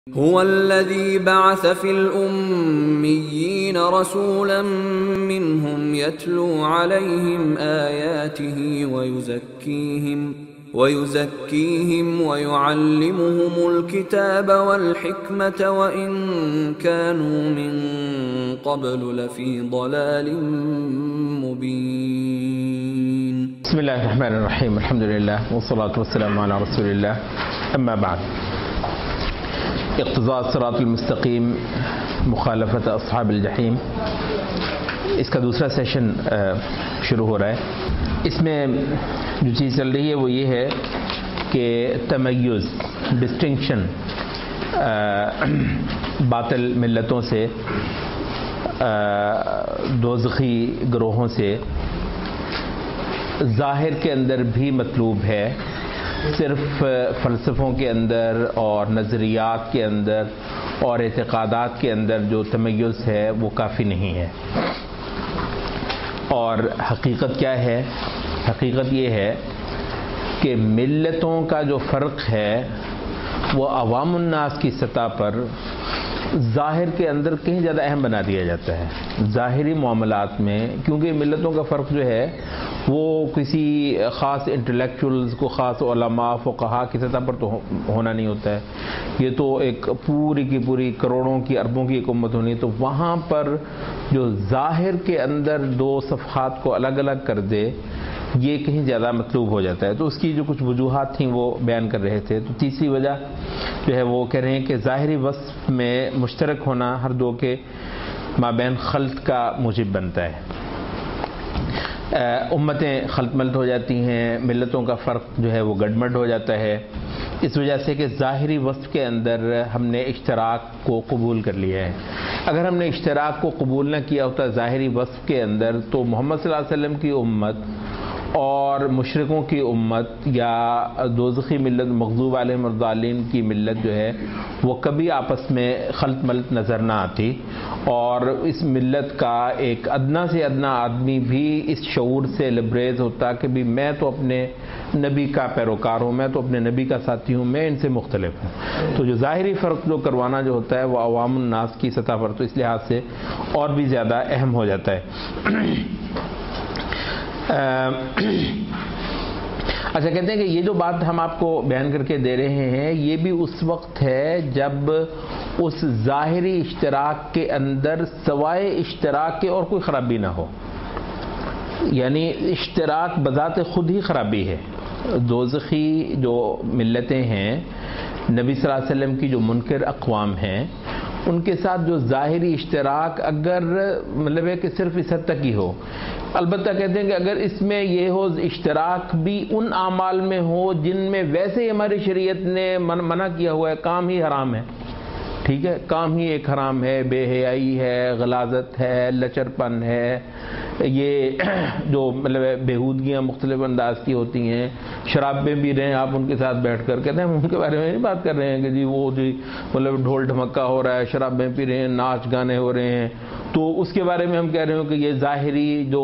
هو الذي بعث في الأميين رسولا منهم يتلو عليهم آياته ويزكيهم ويعلمهم الكتاب والحكمة وإن كانوا من قبل لفي ضلال مبين. بسم الله الرحمن الرحيم. الحمد لله والصلاة والسلام على رسول الله. أما بعد، اقتضاء الصراط المستقیم، مخالفت اصحاب الجحیم، اس کا دوسرا سیشن شروع ہو رہا ہے. اس میں جو چیز چل رہی ہے وہ یہ ہے کہ تمیز، ڈسٹنکشن باطل ملتوں سے، دوزخی گروہوں سے ظاہر کے اندر بھی مطلوب ہے. صرف فلسفوں کے اندر اور نظریات کے اندر اور اعتقادات کے اندر جو تمیز ہے وہ کافی نہیں ہے. اور حقیقت کیا ہے؟ حقیقت یہ ہے کہ ملتوں کا جو فرق ہے وہ عوام الناس کی سطح پر ظاہر کے اندر کہیں زیادہ اہم بنا دیا جاتا ہے. ظاہری معاملات میں، کیونکہ ملتوں کا فرق جو ہے وہ کسی خاص انٹلیکچوئلز کو، خاص علماء فقہا کی سطح پر تو ہونا نہیں ہوتا ہے. یہ تو ایک پوری کی پوری کروڑوں کی، اربوں کی ایک امت ہونی ہے. تو وہاں پر جو ظاہر کے اندر دو صفحات کو الگ الگ کر دے، یہ کہیں زیادہ مطلوب ہو جاتا ہے. تو اس کی جو کچھ وجوہات تھیں وہ بیان کر رہے تھے. تو تیسری وجہ جو ہے وہ کہہ رہے ہیں کہ ظاہری وصف میں مشترک ہونا ہر دو کے مابین خلط کا موجب بنتا ہے. امتیں خلط ملط ہو جاتی ہیں، ملتوں کا فرق جو ہے وہ گڈمڈ ہو جاتا ہے، اس وجہ سے کہ ظاہری وصف کے اندر ہم نے اشتراک کو قبول کر لیا ہے. اگر ہم نے اشتراک کو قبول نہ کیا ہوتا ظاہری وصف کے اندر، تو محمد صلی اللہ علیہ وسلم کی امت اور مشرکوں کی امت یا دوزخی ملت، مغضوب علیہم الضالین کی ملت جو ہے وہ کبھی آپس میں خلط ملط نظر نہ آتی. اور اس ملت کا ایک ادنا سے ادنا آدمی بھی اس شعور سے لبریز ہوتا کہ بھی میں تو اپنے نبی کا پیروکار ہوں، میں تو اپنے نبی کا ساتھی ہوں، میں ان سے مختلف ہوں. تو جو ظاہری فرق جو کروانا جو ہوتا ہے وہ عوام الناس کی سطح پر تو اس لحاظ سے اور بھی زیادہ اہم ہو جاتا ہے. اچھا، کہتے ہیں کہ یہ جو بات ہم آپ کو بیان کر کے دے رہے ہیں یہ بھی اس وقت ہے جب اس ظاہری اشتراک کے اندر سوائے اشتراک کے اور کوئی خرابی نہ ہو. یعنی اشتراک بذات خود ہی خرابی ہے. دوزخی جو ملتیں ہیں، نبی صلی اللہ علیہ وسلم کی جو منکر اقوام ہیں، ان کے ساتھ جو ظاہری اشتراک اگر مطلب ہے کہ صرف اس حد تک ہی ہو. البتہ کہتے ہیں کہ اگر اس میں یہ ہو اشتراک بھی ان اعمال میں ہو جن میں ویسے ہی ہماری شریعت نے منع کیا ہوا ہے، کام ہی حرام ہے، ٹھیک ہے، کام ہی ایک حرام ہے، بے حیائی ہے، غلاظت ہے، لچرپن ہے، یہ جو مطلب بےہودگیاں مختلف انداز کی ہوتی ہیں. شراب میں بھی رہیں آپ ان کے ساتھ بیٹھ کر، کہتے ہیں ہم ان کے بارے میں نہیں بات کر رہے ہیں کہ جی وہ جی مطلب ڈھول ڈھمکا ہو رہا ہے، شراب میں پی رہے ہیں، ناچ گانے ہو رہے ہیں، تو اس کے بارے میں ہم کہہ رہے ہوں کہ یہ ظاہری جو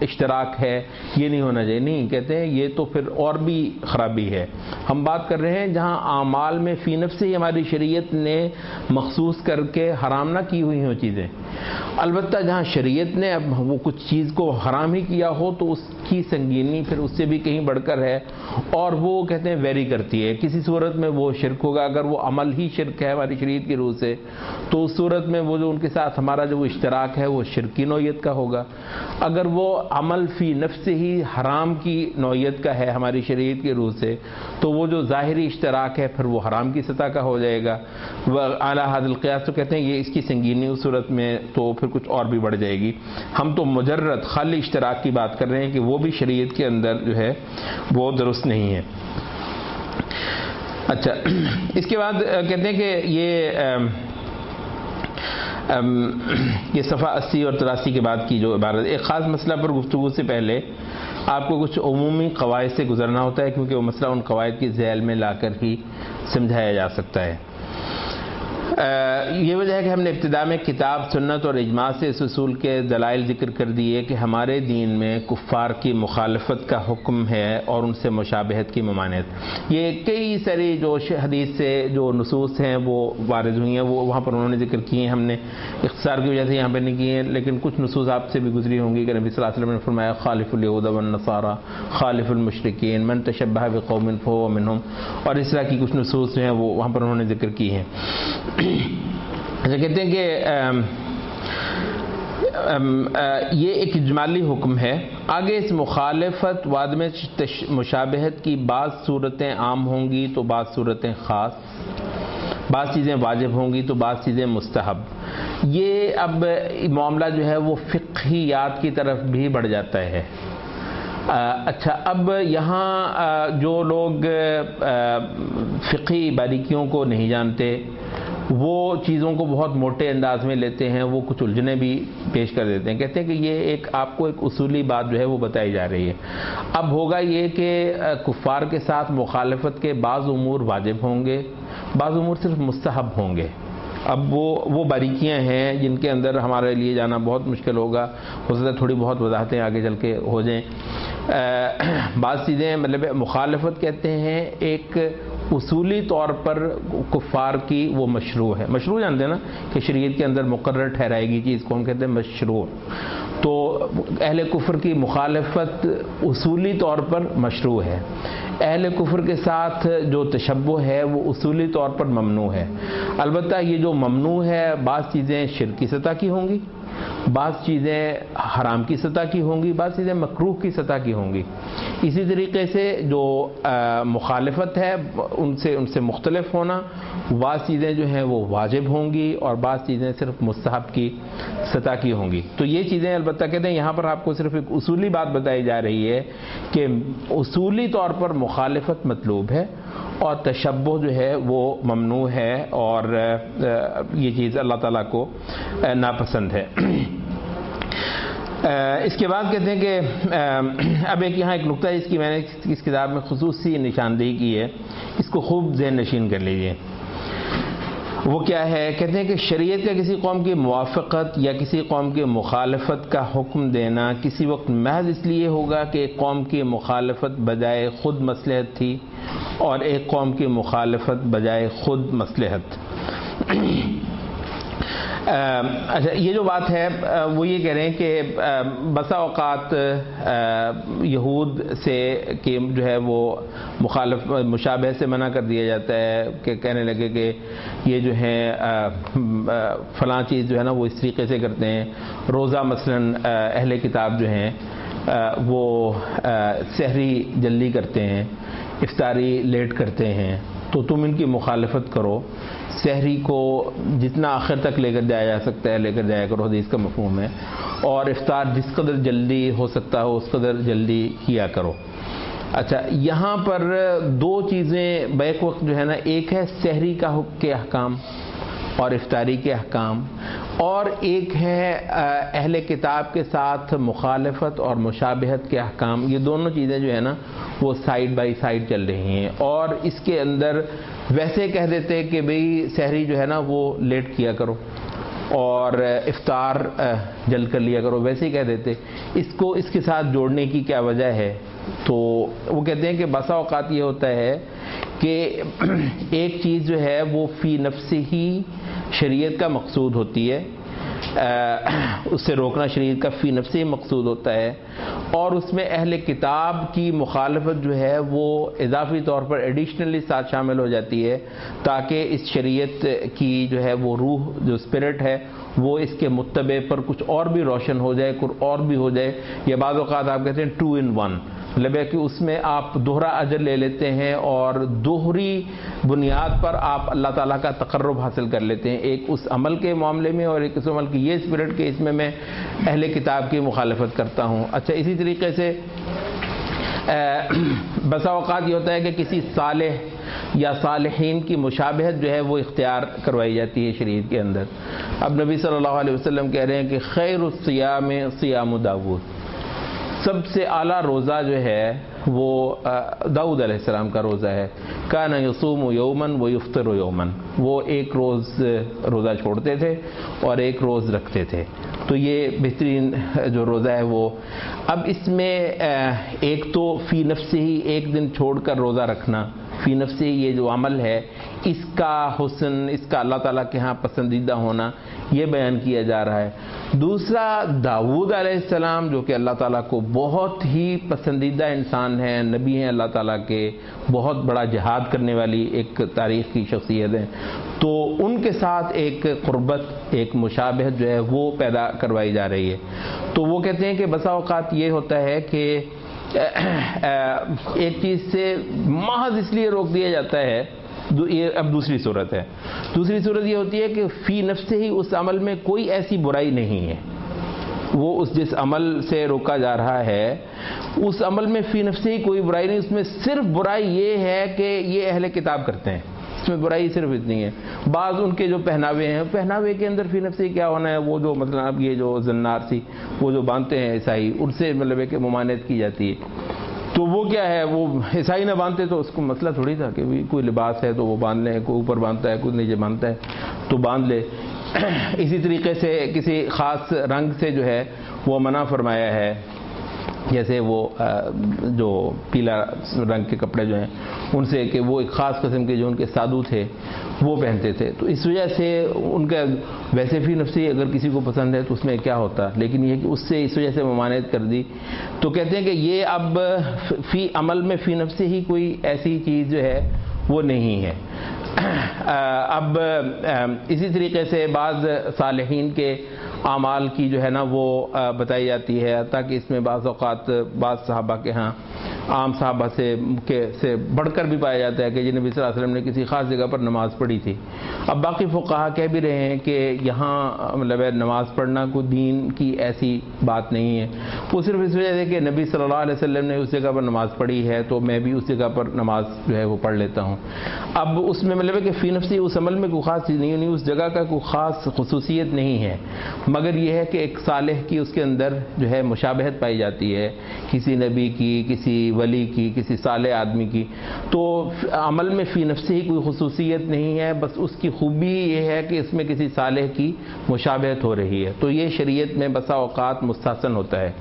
اشتراک ہے یہ نہیں ہونا چاہیے. نہیں، کہتے ہیں یہ تو پھر اور بھی خرابی ہے. ہم بات کر رہے ہیں جہاں اعمال میں فی نفس ہی ہماری شریعت نے مخصوص کر کے حرام نہ کی ہوئی ہوں چیزیں. البتہ جہاں شریعت نے اب وہ کچھ چیز کو حرام ہی کیا ہو تو اس کی سنگینی پھر اس سے بھی کہیں بڑھ کر ہے، اور وہ کہتے ہیں ویری کرتی ہے. کسی صورت میں وہ شرک ہوگا، اگر وہ عمل ہی شرک ہے ہماری شریعت کی روح سے، تو اس صورت میں وہ جو ان کے ساتھ ہمارا جو اشتراک ہے وہ شرکی نوعیت کا ہوگا. اگر وہ عمل فی نفس ہی حرام کی نوعیت کا ہے ہماری شریعت کی روح سے، تو وہ جو ظاہری اشتراک ہے پھر وہ حرام کی سطح کا ہو جائے گا. اعلیٰ حد القیاس تو کہتے ہیں یہ اس کی سنگینی اس صورت میں تو پھر کچھ اور بھی بڑھ جائے گی. ہم تو مجرد خالی اشتراک کی بات کر رہے ہیں کہ وہ بھی شریعت کے اندر جو ہے وہ درست نہیں ہے. اچھا، اس کے بعد کہتے ہیں کہ یہ صفحہ 80 اور 83 کے بعد کی جو عبارت، ایک خاص مسئلہ پر گفتگو سے پہلے آپ کو کچھ عمومی قواعد سے گزرنا ہوتا ہے، کیونکہ وہ مسئلہ ان قواعد کی ذیل میں لا کر ہی سمجھایا جا سکتا ہے. یہ وجہ ہے کہ ہم نے ابتدا میں کتاب، سنت اور اجماع سے اس اصول کے دلائل ذکر کر دیے کہ ہمارے دین میں کفار کی مخالفت کا حکم ہے اور ان سے مشابہت کی ممانعت۔ یہ کئی ساری جو حدیث سے جو نصوص ہیں وہ وارد ہوئی ہیں، وہ وہاں پر انہوں نے ذکر کی ہیں، ہم نے اختصار کی وجہ سے یہاں پہ نہیں کی ہیں، لیکن کچھ نصوص آپ سے بھی گزری ہوں گی کہ نبی صلی اللہ علیہ وسلم نے فرمایا خالف الیہود والنصارى خالف المشرکین من تشبہ بقوم فہو منہم، اور اس طرح کی کچھ نصوص جو ہیں وہ وہاں پر انہوں نے ذکر کی ہیں۔ اچھا، کہتے ہیں کہ یہ ایک اجمالی حکم ہے۔ آگے اس مخالفت و عدم مشابہت کی بعض صورتیں عام ہوں گی تو بعض صورتیں خاص، بعض چیزیں واجب ہوں گی تو بعض چیزیں مستحب۔ یہ اب معاملہ جو ہے وہ فقہیات کی طرف بھی بڑھ جاتا ہے۔ اچھا، اب یہاں جو لوگ فقہی باریکیوں کو نہیں جانتے وہ چیزوں کو بہت موٹے انداز میں لیتے ہیں، وہ کچھ الجھنیں بھی پیش کر دیتے ہیں، کہتے ہیں کہ یہ ایک آپ کو ایک اصولی بات جو ہے وہ بتائی جا رہی ہے۔ اب ہوگا یہ کہ کفار کے ساتھ مخالفت کے بعض امور واجب ہوں گے، بعض امور صرف مستحب ہوں گے۔ اب وہ باریکیاں ہیں جن کے اندر ہمارے لیے جانا بہت مشکل ہوگا، ہو سکتا ہے تھوڑی بہت وضاحتیں آگے چل کے ہو جائیں۔ بعض چیزیں مطلب مخالفت کہتے ہیں ایک اصولی طور پر کفار کی وہ مشروع ہے، مشروع جانتے ہیں نا کہ شریعت کے اندر مقرر ٹھہرائے گی چیز کو ہم کہتے ہیں مشروع، تو اہل کفر کی مخالفت اصولی طور پر مشروع ہے۔ اہل کفر کے ساتھ جو تشبہ ہے وہ اصولی طور پر ممنوع ہے۔ البتہ یہ جو ممنوع ہے بعض چیزیں شرک کی سطح کی ہوں گی، بعض چیزیں حرام کی سطح کی ہوں گی، بعض چیزیں مکروہ کی سطح کی ہوں گی۔ اسی طریقے سے جو مخالفت ہے ان سے مختلف ہونا، بعض چیزیں جو ہیں وہ واجب ہوں گی اور بعض چیزیں صرف مستحب کی سطح کی ہوں گی۔ تو یہ چیزیں البتہ کہتے ہیں یہاں پر آپ کو صرف ایک اصولی بات بتائی جا رہی ہے کہ اصولی طور پر مخالفت مطلوب ہے اور تشبہ جو ہے وہ ممنوع ہے اور یہ چیز اللہ تعالیٰ کو ناپسند ہے۔ اس کے بعد کہتے ہیں کہ اب یہاں ایک نقطہ ہے جس کی میں نے اس کتاب میں خصوصی نشاندہی کی ہے، اس کو خوب ذہن نشین کر لیجئے۔ وہ کیا ہے؟ کہتے ہیں کہ شریعت کا کسی قوم کی موافقت یا کسی قوم کی مخالفت کا حکم دینا کسی وقت محض اس لیے ہوگا کہ ایک قوم کی مخالفت بجائے خود مصلحت تھی اور ایک قوم کی مخالفت بجائے خود مصلحت۔ اچھا، یہ جو بات ہے وہ یہ کہہ رہے ہیں کہ بسا اوقات یہود سے کہ جو ہے وہ مشابہ سے منع کر دیا جاتا ہے کہ کہنے لگے کہ یہ جو ہے فلاں چیز جو ہے نا وہ اس طریقے سے کرتے ہیں۔ روزہ مثلاً اہل کتاب جو ہیں وہ سحری جلدی کرتے ہیں، افطاری لیٹ کرتے ہیں، تو تم ان کی مخالفت کرو، سحری کو جتنا آخر تک لے کر جایا جا سکتا ہے لے کر جایا کرو، حدیث کا مفہوم ہے، اور افطار جس قدر جلدی ہو سکتا ہو اس قدر جلدی کیا کرو۔ اچھا، یہاں پر دو چیزیں بیک وقت جو ہے نا، ایک ہے سحری کے احکام اور افطاری کے احکام، اور ایک ہے اہل کتاب کے ساتھ مخالفت اور مشابہت کے احکام۔ یہ دونوں چیزیں جو ہے نا وہ سائیڈ بائی سائیڈ چل رہی ہیں، اور اس کے اندر ویسے کہہ دیتے کہ بھئی سحری جو ہے نا وہ لیٹ کیا کرو اور افطار جلد کر لیا کرو، ویسے ہی کہہ دیتے۔ اس کے ساتھ جوڑنے کی کیا وجہ ہے؟ تو وہ کہتے ہیں کہ بسا اوقات یہ ہوتا ہے کہ ایک چیز جو ہے وہ فی نفس ہی شریعت کا مقصود ہوتی ہے، اس سے روکنا شریعت کا فی نفس ہی مقصود ہوتا ہے، اور اس میں اہل کتاب کی مخالفت جو ہے وہ اضافی طور پر ایڈیشنلی ساتھ شامل ہو جاتی ہے تاکہ اس شریعت کی جو ہے وہ روح جو اسپرٹ ہے وہ اس کے متبع پر کچھ اور بھی روشن ہو جائے، کچھ اور بھی ہو جائے، یا بعض اوقات آپ کہتے ہیں 2 in 1، مطلب ہے کہ اس میں آپ دوہرا اجر لے لیتے ہیں اور دوہری بنیاد پر آپ اللہ تعالیٰ کا تقرب حاصل کر لیتے ہیں، ایک اس عمل کے معاملے میں اور ایک اس عمل کی یہ اسپرٹ کہ اس میں اہل کتاب کی مخالفت کرتا ہوں۔ اچھا، اسی طریقے سے بسا اوقات یہ ہوتا ہے کہ کسی صالح یا صالحین کی مشابہت جو ہے وہ اختیار کروائی جاتی ہے شریعت کے اندر۔ اب نبی صلی اللہ علیہ وسلم کہہ رہے ہیں کہ خیر الصیام صیام داؤد، سب سے اعلیٰ روزہ جو ہے وہ داؤد علیہ السلام کا روزہ ہے. کان یصوم یومن و یفطر یومن، وہ ایک روز روزہ چھوڑتے تھے اور ایک روز رکھتے تھے. تو یہ بہترین جو روزہ ہے وہ. اب اس میں ایک تو فی نفس ہی ایک دن چھوڑ کر روزہ رکھنا، فی نفس ہی یہ جو عمل ہے اس کا حسن، اس کا اللہ تعالیٰ کے ہاں پسندیدہ ہونا یہ بیان کیا جا رہا ہے. دوسرا داؤد علیہ السلام جو کہ اللہ تعالیٰ کو بہت ہی پسندیدہ انسان ہیں، نبی ہیں اللہ تعالیٰ کے، بہت بڑا جہاد کرنے والی ایک تاریخ کی شخصیت ہے. تو ان کے ساتھ ایک قربت، ایک مشابہت جو ہے وہ پیدا کروائی جا رہی ہے. تو وہ کہتے ہیں کہ بسا اوقات یہ ہوتا ہے کہ ایک چیز سے محض اس لیے روک دیا جاتا ہے. یہ اب دوسری صورت ہے. دوسری صورت یہ ہوتی ہے کہ فی نفس ہی اس عمل میں کوئی ایسی برائی نہیں ہے، وہ اس جس عمل سے روکا جا رہا ہے اس عمل میں فی نفس ہی کوئی برائی نہیں. اس میں صرف برائی یہ ہے کہ یہ اہل کتاب کرتے ہیں، اس میں برائی صرف اتنی ہے. بعض ان کے جو پہناوے ہیں، پہناوے کے اندر فی نفسی کیا ہونا ہے، وہ جو مطلب یہ جو زنار سی وہ جو باندھتے ہیں عیسائی، ان سے مطلب ہے کہ ممانعت کی جاتی ہے. تو وہ کیا ہے، وہ عیسائی نہ باندھتے تو اس کو مسئلہ تھوڑی تھا کہ کوئی لباس ہے تو وہ باندھ لیں، کوئی اوپر باندھتا ہے کوئی نیچے باندھتا ہے تو باندھ لے. اسی طریقے سے کسی خاص رنگ سے جو ہے وہ منع فرمایا ہے، جیسے وہ جو پیلا رنگ کے کپڑے جو ہیں ان سے، کہ وہ ایک خاص قسم کے جو ان کے سادو تھے وہ پہنتے تھے. تو اس وجہ سے ان کا ویسے فی نفسی اگر کسی کو پسند ہے تو اس میں کیا ہوتا، لیکن یہ کہ اس سے اس وجہ سے ممانعت کر دی. تو کہتے ہیں کہ یہ اب فی عمل میں فی نفسی ہی کوئی ایسی چیز جو ہے وہ نہیں ہے. اب اسی طریقے سے بعض صالحین کے اعمال کی جو ہے نا وہ بتائی جاتی ہے، تاکہ اس میں بعض اوقات بعض صحابہ کے ہاں عام صحابہ سے بڑھ کر بھی پایا جاتا ہے کہ نبی صلی اللہ علیہ وسلم نے کسی خاص جگہ پر نماز پڑھی تھی. اب باقی فقہا کہہ بھی رہے ہیں کہ یہاں مطلب نماز پڑھنا کوئی دین کی ایسی بات نہیں ہے، وہ صرف اس وجہ سے کہ نبی صلی اللہ علیہ وسلم نے اس جگہ پر نماز پڑھی ہے تو میں بھی اس جگہ پر نماز جو ہے وہ پڑھ لیتا ہوں. اب اس میں مطلب ہے کہ فی نفسی اس عمل میں کوئی خاص چیز نہیں، اس جگہ کا کوئی خاص خصوصیت نہیں ہے، مگر یہ ہے کہ ایک صالح کی اس کے اندر جو ہے مشابہت پائی جاتی ہے کسی نبی کی، کسی ولی کی، کسی صالح آدمی کی. تو عمل میں فی نفسی ہی کوئی خصوصیت نہیں ہے، بس اس کی خوبی یہ ہے کہ اس میں کسی صالح کی مشابہت ہو رہی ہے. تو یہ شریعت میں بسا اوقات مستحسن ہوتا ہے.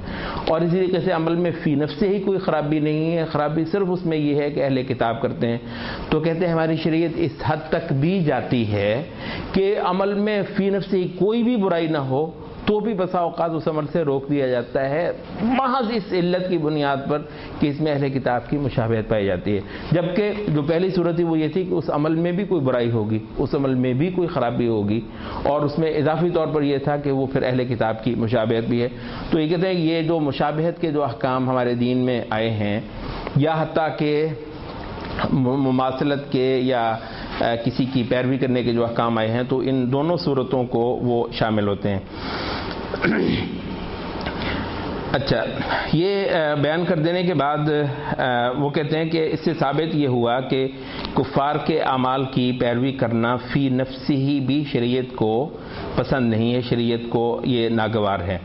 اور اسی طریقے سے عمل میں فی نفسی ہی کوئی خرابی نہیں ہے، خرابی صرف اس میں یہ ہے کہ اہل کتاب کرتے ہیں. تو کہتے ہیں ہماری شریعت اس حد تک بھی جاتی ہے کہ عمل میں فی نفسی کوئی بھی برائی نہ ہو تو بھی بسا اوقات اس عمل سے روک دیا جاتا ہے، محض اس علت کی بنیاد پر کہ اس میں اہل کتاب کی مشابہت پائی جاتی ہے. جبکہ جو پہلی صورت تھی وہ یہ تھی کہ اس عمل میں بھی کوئی برائی ہوگی، اس عمل میں بھی کوئی خرابی ہوگی، اور اس میں اضافی طور پر یہ تھا کہ وہ پھر اہل کتاب کی مشابہت بھی ہے. تو یہ کہتے ہیں یہ جو مشابہت کے جو احکام ہمارے دین میں آئے ہیں، یا حتیٰ کہ مماثلت کے یا کسی کی پیروی کرنے کے جو احکام آئے ہیں، تو ان دونوں صورتوں کو وہ شامل ہوتے ہیں. اچھا، یہ بیان کر دینے کے بعد وہ کہتے ہیں کہ اس سے ثابت یہ ہوا کہ کفار کے اعمال کی پیروی کرنا فی نفسی ہی بھی شریعت کو پسند نہیں ہے، شریعت کو یہ ناگوار ہے.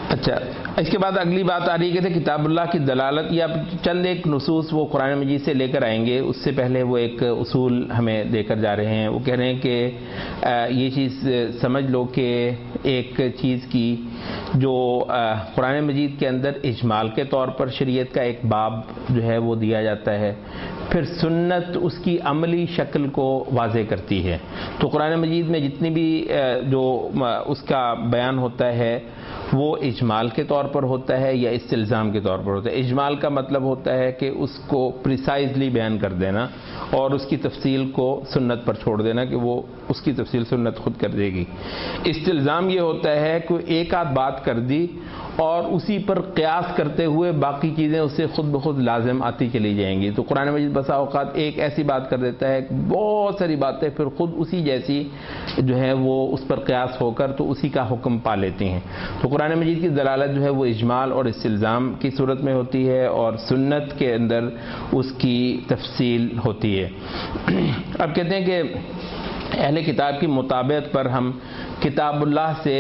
اچھا، اس کے بعد اگلی بات آ رہی ہے کہ کتاب اللہ کی دلالت، یا چند ایک نصوص وہ قرآن مجید سے لے کر آئیں گے. اس سے پہلے وہ ایک اصول ہمیں دے کر جا رہے ہیں. وہ کہہ رہے ہیں کہ یہ چیز سمجھ لو کہ ایک چیز کی جو قرآن مجید کے اندر اجمال کے طور پر شریعت کا ایک باب جو ہے وہ دیا جاتا ہے، پھر سنت اس کی عملی شکل کو واضح کرتی ہے. تو قرآن مجید میں جتنی بھی جو اس کا بیان ہوتا ہے وہ اجمال کے طور پر ہوتا ہے یا استلزام کے طور پر ہوتا ہے. اجمال کا مطلب ہوتا ہے کہ اس کو پریسائزلی بیان کر دینا اور اس کی تفصیل کو سنت پر چھوڑ دینا کہ وہ اس کی تفصیل سنت خود کر دے گی. استلزام یہ ہوتا ہے کہ ایک آدھ بات کر دی اور اسی پر قیاس کرتے ہوئے باقی چیزیں اس سے خود بخود لازم آتی چلی جائیں گی. تو قرآن مجید بسا اوقات ایک ایسی بات کر دیتا ہے، بہت ساری باتیں پھر خود اسی جیسی جو ہے وہ اس پر قیاس ہو کر تو اسی کا حکم پا لیتی ہیں. تو قرآن مجید کی دلالت جو ہے وہ اجمال اور استلزام کی صورت میں ہوتی ہے، اور سنت کے اندر اس کی تفصیل ہوتی ہے. اب کہتے ہیں کہ اہل کتاب کی مطابقت پر ہم کتاب اللہ سے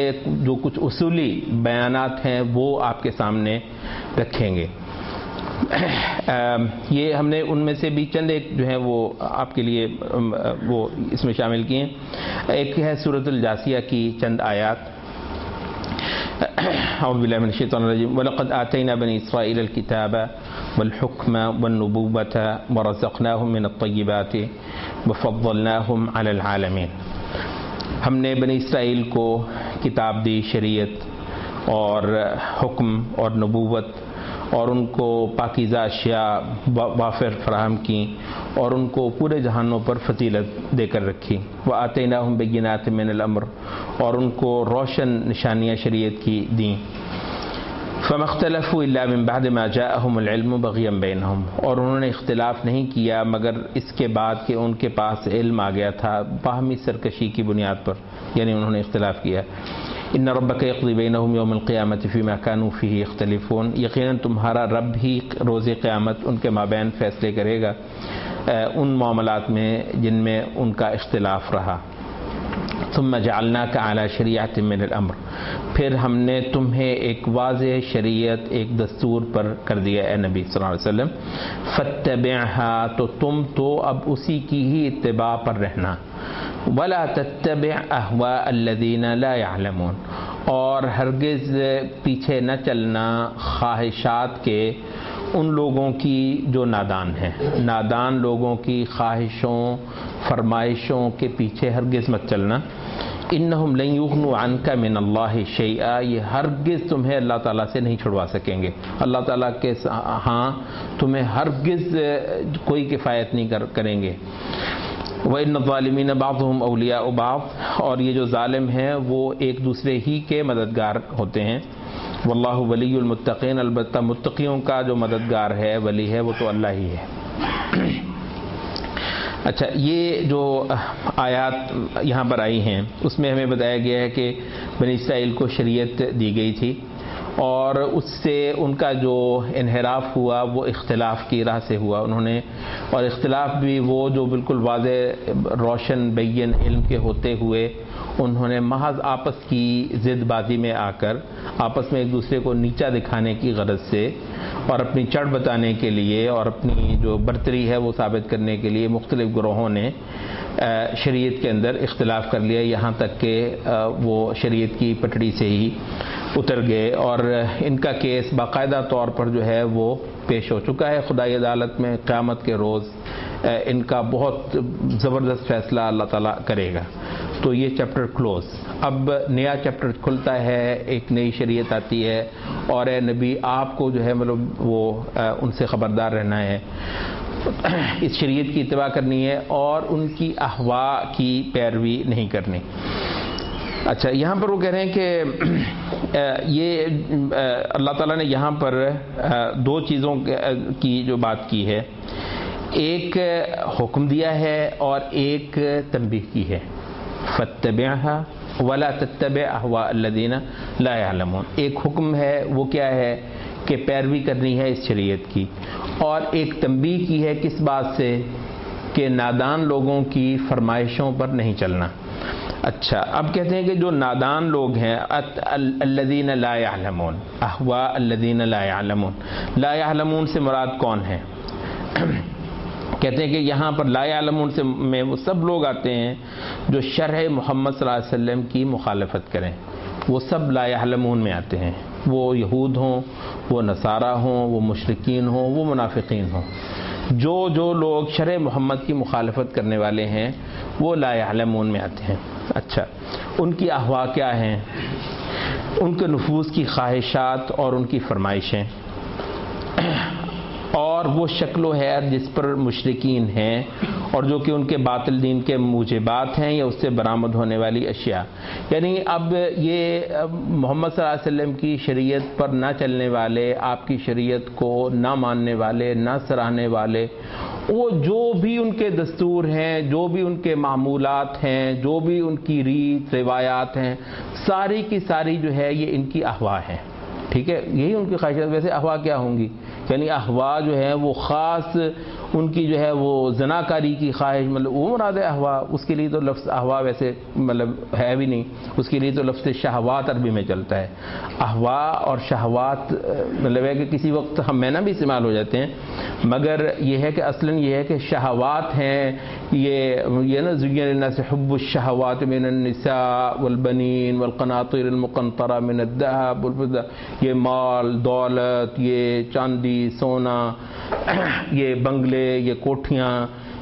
جو کچھ اصولی بیانات ہیں وہ آپ کے سامنے رکھیں گے. یہ ہم نے ان میں سے بھی چند ایک جو ہیں وہ آپ کے لیے وہ اس میں شامل کیے ہیں. ایک ہے سورۃ الجاثیہ کی چند آیات. اعوذ باللہ من الشیطان الرجیم وَلَقَدْ آتَيْنَا بَنِي إِسْرَائِيلَ الْكِتَابَ وَالْحُكْمَ وَالنُّبُوَّةَ وَرَزَقْنَاهُم مِّنَ الطَّيِّبَاتِ وَفَضَّلْنَاهُمْ عَلَى الْعَالَمِينَ. ہم نے بنی اسرائیل کو کتاب دی، شریعت اور حکم اور نبوت، اور ان کو پاکیزہ اشیاء وافر فراہم کی، اور ان کو پورے جہانوں پر فضیلت دے کر رکھی. وَآتَيْنَاهُم بَيِّنَاتٍ مِّنَ الْأَمْرِ، اور ان کو روشن نشانیاں شریعت کی دیں. فَمَا اخْتَلَفُوا إِلَّا مِن بَعْدِ مَا جَاءَهُمُ الْعِلْمُ بَغْيًا بَيْنَهُمْ، اور انہوں نے اختلاف نہیں کیا مگر اس کے بعد کہ ان کے پاس علم آ گیا تھا باہمی سرکشی کی بنیاد پر، یعنی انہوں نے اختلاف کیا. ان ربک یقضی بینہم یوم القیامت فیما کانوا فیہ یختلفون، یقیناً تمہارا رب ہی روز قیامت ان کے مابین فیصلے کرے گا ان معاملات میں جن میں ان کا اختلاف رہا. ثم جعلناک علی شریعۃ من الامر، پھر ہم نے تمہیں ایک واضح شریعت، ایک دستور پر کر دیا اے نبی صلی اللہ علیہ وسلم. فاتبعها، تو تم تو اب اسی کی ہی اتباع پر رہنا. ولا تتبع اهواء الذین لا يعلمون، اور ہرگز پیچھے نہ چلنا خواہشات کے ان لوگوں کی جو نادان ہیں. نادان لوگوں کی خواہشوں فرمائشوں کے پیچھے ہرگز مت چلنا. انہم لن یغنوا عنک من اللہ شیئا، یہ ہرگز تمہیں اللہ تعالیٰ سے نہیں چھڑوا سکیں گے. اللہ تعالیٰ کے ہاں تمہیں ہرگز کوئی کفایت نہیں کریں گے. وَإِنَّ الظَّالِمِينَ بَعْضُهُمْ أَوْلِيَاءُ بَعْضٍ، اور یہ جو ظالم ہیں وہ ایک دوسرے ہی کے مددگار ہوتے ہیں. واللہ ولی المتقین، البتہ متقیوں کا جو مددگار ہے، ولی ہے، وہ تو اللہ ہی ہے. اچھا، یہ جو آیات یہاں پر آئی ہیں اس میں ہمیں بتایا گیا ہے کہ بنی اسرائیل کو شریعت دی گئی تھی، اور اس سے ان کا جو انحراف ہوا وہ اختلاف کی راہ سے ہوا. انہوں نے، اور اختلاف بھی وہ جو بالکل واضح روشن بین علم کے ہوتے ہوئے انہوں نے محض آپس کی ضد بازی میں آ کر آپس میں ایک دوسرے کو نیچا دکھانے کی غرض سے اور اپنی چڑھ بتانے کے لیے اور اپنی جو برتری ہے وہ ثابت کرنے کے لیے مختلف گروہوں نے شریعت کے اندر اختلاف کر لیا، یہاں تک کہ وہ شریعت کی پٹڑی سے ہی اتر گئے. اور ان کا کیس باقاعدہ طور پر جو ہے وہ پیش ہو چکا ہے خدائی عدالت میں. قیامت کے روز ان کا بہت زبردست فیصلہ اللہ تعالیٰ کرے گا. تو یہ چیپٹر کلوز. اب نیا چیپٹر کھلتا ہے، ایک نئی شریعت آتی ہے، اور اے نبی آپ کو جو ہے مطلب وہ ان سے خبردار رہنا ہے، اس شریعت کی اتباع کرنی ہے اور ان کی احوا کی پیروی نہیں کرنی. اچھا، یہاں پر وہ کہہ رہے ہیں کہ یہ اللہ تعالیٰ نے یہاں پر دو چیزوں کی جو بات کی ہے، ایک حکم دیا ہے اور ایک تنبیہ کی ہے. فاتبعها ولا تتبع اهواء الذين لا يعلمون. ایک حکم ہے، وہ کیا ہے کہ پیروی کرنی ہے اس شریعت کی، اور ایک تنبیہ کی ہے کس بات سے کہ نادان لوگوں کی فرمائشوں پر نہیں چلنا. اچھا، اب کہتے ہیں کہ جو نادان لوگ ہیں الذین لا يعلمون، احواء الذین لا يعلمون، لا يعلمون سے مراد کون ہے؟ کہتے ہیں کہ یہاں پر لا يعلمون سے میں وہ سب لوگ آتے ہیں جو شرع محمد صلی اللہ علیہ وسلم کی مخالفت کریں، وہ سب لا يعلمون میں آتے ہیں. وہ یہود ہوں، وہ نصارہ ہوں، وہ مشرکین ہوں، وہ منافقین ہوں. جو لوگ شرع محمد کی مخالفت کرنے والے ہیں وہ لا يعلمون میں آتے ہیں. اچھا، ان کی احوا کیا ہیں؟ ان کے نفوس کی خواہشات اور ان کی فرمائشیں، اور وہ شکل و حیت جس پر مشرکین ہیں اور جو کہ ان کے باطل دین کے موجبات ہیں یا اس سے برآمد ہونے والی اشیاء. یعنی اب یہ محمد صلی اللہ علیہ وسلم کی شریعت پر نہ چلنے والے، آپ کی شریعت کو نہ ماننے والے، نہ سراہنے والے، وہ جو بھی ان کے دستور ہیں، جو بھی ان کے معمولات ہیں، جو بھی ان کی ریت روایات ہیں، ساری کی ساری جو ہے یہ ان کی احوا ہیں. ٹھیک ہے، یہی ان کی خواہشات. ویسے احوا کیا ہوں گی؟ یعنی احوا جو ہے وہ خاص ان کی جو ہے وہ زناکاری کی خواہش، مطلب وہ مراد ہے احوا. اس کے لیے تو لفظ احوا ویسے مطلب ہے بھی نہیں، اس کے لیے تو لفظ شہوات عربی میں چلتا ہے. احوا اور شہوات مطلب ہے کہ کسی وقت ہم مینا بھی استعمال ہو جاتے ہیں، مگر یہ ہے کہ اصلاً یہ ہے کہ شہوات ہیں یہ نا زین للناس حب الشہوات من النساء والبنین والقناطیر المقنطرہ من الذهب والفضة، یہ مال دولت، یہ چاندی سونا، یہ بنگلے، یہ کوٹھیاں،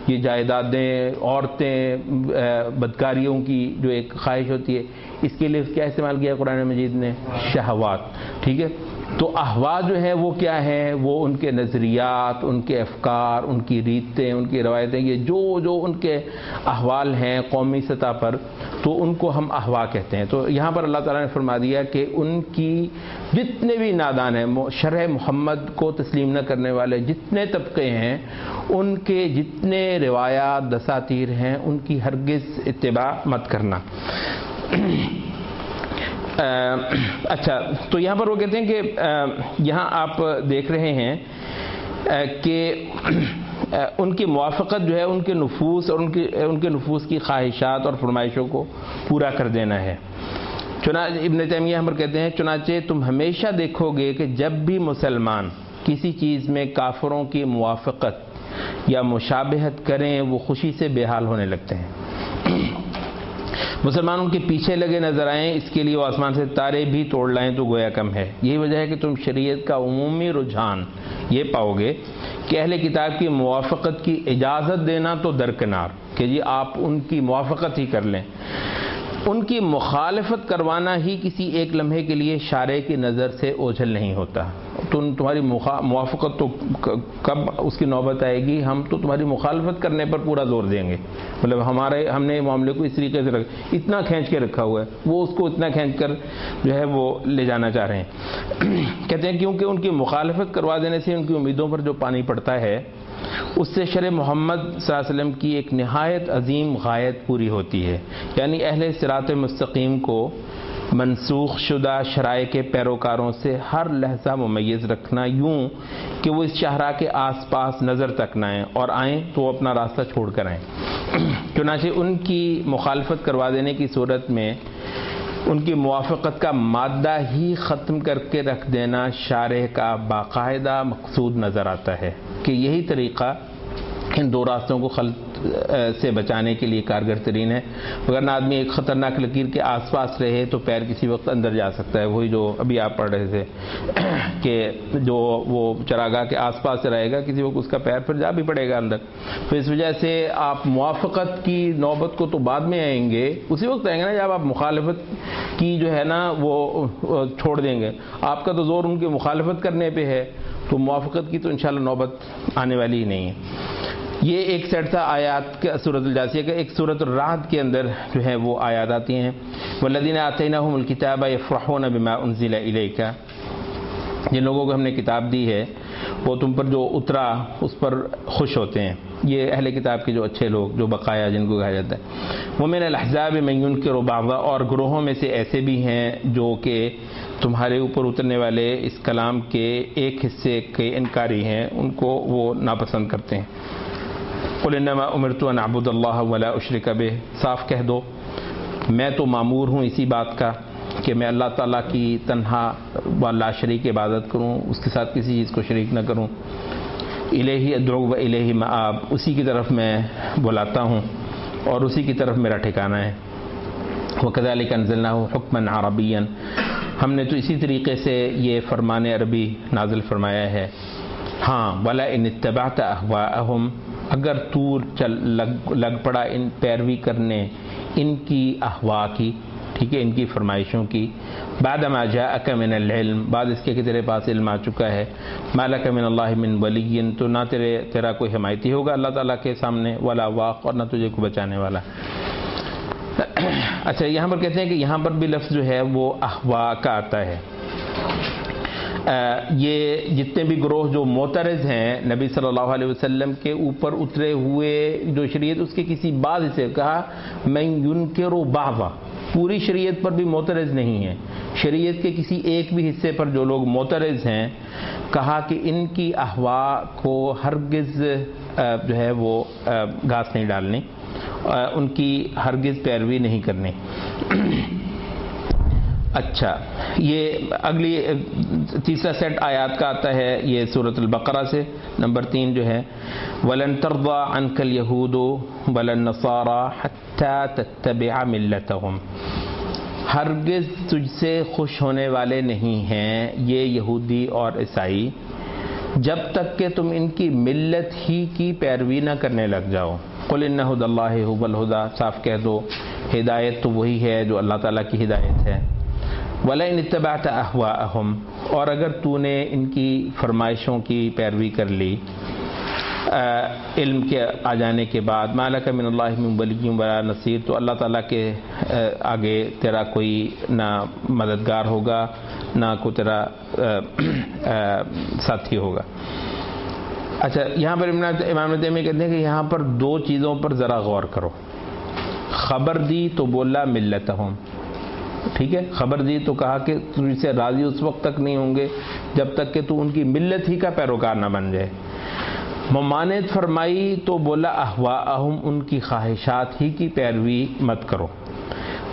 یہ جائیدادیں، عورتیں، بدکاریوں کی جو ایک خواہش ہوتی ہے، اس کے لیے کیا استعمال کیا قرآن مجید نے؟ شہوات. ٹھیک ہے، تو احوا جو ہے وہ کیا ہے؟ وہ ان کے نظریات، ان کے افکار، ان کی ریتیں، ان کی روایتیں، یہ جو ان کے احوال ہیں قومی سطح پر، تو ان کو ہم احوا کہتے ہیں. تو یہاں پر اللہ تعالیٰ نے فرما دیا کہ ان کی جتنے بھی نادان ہیں، شرح محمد کو تسلیم نہ کرنے والے جتنے طبقے ہیں، ان کے جتنے روایات دساتیر ہیں، ان کی ہرگز اتباع مت کرنا. اچھا، تو یہاں پر وہ کہتے ہیں کہ یہاں آپ دیکھ رہے ہیں کہ ان کی موافقت جو ہے ان کے نفوس اور ان کے نفوس کی خواہشات اور فرمائشوں کو پورا کر دینا ہے. چنانچہ ابن تیمیہ ہم کہتے ہیں چنانچہ تم ہمیشہ دیکھو گے کہ جب بھی مسلمان کسی چیز میں کافروں کی موافقت یا مشابہت کریں وہ خوشی سے بے حال ہونے لگتے ہیں. مسلمان ان کے پیچھے لگے نظر آئیں، اس کے لیے وہ آسمان سے تارے بھی توڑ لائیں تو گویا کم ہے. یہی وجہ ہے کہ تم شریعت کا عمومی رجحان یہ پاؤ گے کہ اہل کتاب کی موافقت کی اجازت دینا تو درکنار، کہ جی آپ ان کی موافقت ہی کر لیں، ان کی مخالفت کروانا ہی کسی ایک لمحے کے لیے شارع کی نظر سے اوجھل نہیں ہوتا. تمہاری موافقت تو کب اس کی نوبت آئے گی؟ ہم تو تمہاری مخالفت کرنے پر پورا زور دیں گے. مطلب ہم نے معاملے کو اس طریقے سے اتنا کھینچ کے رکھا ہوا ہے، وہ اس کو اتنا کھینچ کر جو ہے وہ لے جانا چاہ رہے ہیں. کہتے ہیں کیونکہ ان کی مخالفت کروا دینے سے ان کی امیدوں پر جو پانی پڑتا ہے اس سے شرع محمد صلی اللہ علیہ وسلم کی ایک نہایت عظیم غایت پوری ہوتی ہے. یعنی اہل صراط مستقیم کو منسوخ شدہ شرائع کے پیروکاروں سے ہر لحظہ ممیز رکھنا، یوں کہ وہ اس شاہراہ کے آس پاس نظر تک نہ آئیں، اور آئیں تو وہ اپنا راستہ چھوڑ کر آئیں. چنانچہ ان کی مخالفت کروا دینے کی صورت میں ان کی موافقت کا مادہ ہی ختم کر کے رکھ دینا شارع کا باقاعدہ مقصود نظر آتا ہے کہ یہی طریقہ ان دو راستوں کو خلط سے بچانے کے لیے کارگر ترین ہے. اگر آدمی ایک خطرناک لکیر کے آس پاس رہے تو پیر کسی وقت اندر جا سکتا ہے. وہی جو ابھی آپ پڑھ رہے تھے کہ جو وہ چراگاہ کے آس پاس رہے گا کسی وقت اس کا پیر پھر جا بھی پڑے گا اندر. تو اس وجہ سے آپ موافقت کی نوبت کو تو بعد میں آئیں گے، اسی وقت آئیں گے نا جب آپ مخالفت کی جو ہے نا وہ چھوڑ دیں گے. آپ کا تو زور ان کی مخالفت کرنے پہ ہے، تو موافقت کی تو انشاءاللہ نوبت آنے والی ہی نہیں ہے. یہ ایک سیٹ تھا آیات کا سورۃ الجاثیہ کا. ایک سورۃ الرعد کے اندر جو ہے وہ آیات آتی ہیں والذین آتیناہم الکتاب یفرحون بما انزل الیک، جن لوگوں کو ہم نے کتاب دی ہے وہ تم پر جو اترا اس پر خوش ہوتے ہیں. یہ اہل کتاب کے جو اچھے لوگ جو بقایا جن کو کہا جاتا ہے. ومن الاحزاب من ینکر بعضا، اور گروہوں میں سے ایسے بھی ہیں جو کہ تمہارے اوپر اترنے والے اس کلام کے ایک حصے کے انکاری ہیں، ان کو وہ ناپسند کرتے ہیں. قل انما امرت ان اعبد اللہ ولا اشرک بہ، صاف کہہ دو میں تو مامور ہوں اسی بات کا کہ میں اللہ تعالیٰ کی تنہا و لا شریک عبادت کروں، اس کے ساتھ کسی چیز کو شریک نہ کروں. الیہ ادعو و الیہ مآب، اسی کی طرف میں بلاتا ہوں اور اسی کی طرف میرا ٹھکانہ ہے. وکذالک انزلناہ حکما عربیا، ہم نے تو اسی طریقے سے یہ فرمان عربی نازل فرمایا ہے. ہاں ولا ان اتبعت اہواءہم، اگر تو لگ پڑا ان پیروی کرنے ان کی احوا کی، ٹھیک ہے، ان کی فرمائشوں کی، بعد ما جاءک من العلم، بعد اس کے کہ تیرے پاس علم آ چکا ہے، ما لک من اللہ من ولی، تو نہ تیرا کوئی حمایتی ہوگا اللہ تعالیٰ کے سامنے، ولا واق، اور نہ تجھے کو بچانے والا. اچھا، یہاں پر کہتے ہیں کہ یہاں پر بھی لفظ جو ہے وہ احوا کا آتا ہے. یہ جتنے بھی گروہ جو معترض ہیں نبی صلی اللہ علیہ وسلم کے اوپر اترے ہوئے جو شریعت اس کے کسی بعض حصے، کہا من ینکر بعضا، پوری شریعت پر بھی معترض نہیں ہے، شریعت کے کسی ایک بھی حصے پر جو لوگ معترض ہیں، کہا کہ ان کی احوا کو ہرگز جو ہے وہ گھاس نہیں ڈالنی، ان کی ہرگز پیروی نہیں کرنی۔ اچھا، یہ اگلی تیسرا سیٹ آیات کا آتا ہے، یہ سورۃ البقرہ سے نمبر 3 جو ہے، وَلَن تَرْضَىٰ عَنْكَ الْيَهُودُ وَلَا النَّصَارَىٰ حَتَّىٰ تَتَّبِعَ مِلَّتَهُمْ، ہرگز تجھ سے خوش ہونے والے نہیں ہیں یہ یہودی اور عیسائی جب تک کہ تم ان کی ملت ہی کی پیروی نہ کرنے لگ جاؤ۔ قُلْ إِنَّ هُدَى اللَّهِ هُوَ الْهُدَىٰ، صاف کہہ دو ہدایت تو وہی ہے جو اللہ تعالیٰ کی ہدایت ہے۔ وَلَئِنِ اتَّبَعْتَ أَهْوَاءَهُمْ، اور اگر تو نے ان کی فرمائشوں کی پیروی کر لی علم کے آ جانے کے بعد، مَا لَكَ مِنَ اللَّهِ مِن وَلِيٍّ وَلَا نَصِيرٍ، تو اللہ تعالیٰ کے آگے تیرا کوئی نہ مددگار ہوگا نہ کوئی تیرا ساتھی ہوگا۔ اچھا، یہاں پر امام ابن تیمیہ کہتے ہیں کہ یہاں پر 2 چیزوں پر ذرا غور کرو۔ خبر دی تو بولا ملتہم، ٹھیک ہے، خبر دی تو کہا کہ تجھ سے راضی اس وقت تک نہیں ہوں گے جب تک کہ تو ان کی ملت ہی کا پیروکار نہ بن جائے۔ ممانعت فرمائی تو بولا اہواءہم، ان کی خواہشات ہی کی پیروی مت کرو۔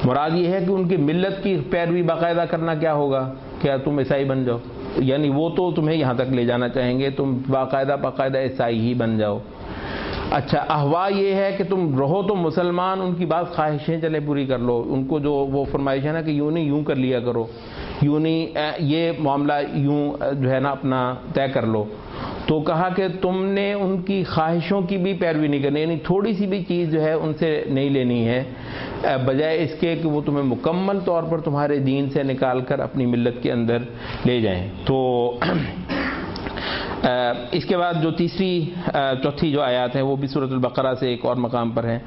مراد یہ ہے کہ ان کی ملت کی پیروی باقاعدہ کرنا کیا ہوگا، کیا تم عیسائی بن جاؤ، یعنی وہ تو تمہیں یہاں تک لے جانا چاہیں گے، تم باقاعدہ عیسائی ہی بن جاؤ۔ اچھا، احوا یہ ہے کہ تم رہو تو مسلمان، ان کی بعض خواہشیں چلے پوری کر لو، ان کو جو وہ فرمائش ہے نا کہ یوں نہیں یوں کر لیا کرو، یوں نہیں یہ معاملہ یوں جو ہے نا اپنا طے کر لو، تو کہا کہ تم نے ان کی خواہشوں کی بھی پیروی نہیں کرنی، یعنی تھوڑی سی بھی چیز جو ہے ان سے نہیں لینی ہے، بجائے اس کے کہ وہ تمہیں مکمل طور پر تمہارے دین سے نکال کر اپنی ملت کے اندر لے جائیں۔ تو اس کے بعد جو چوتھی جو آیات ہیں وہ بھی سورۃ البقرہ سے ایک اور مقام پر ہیں۔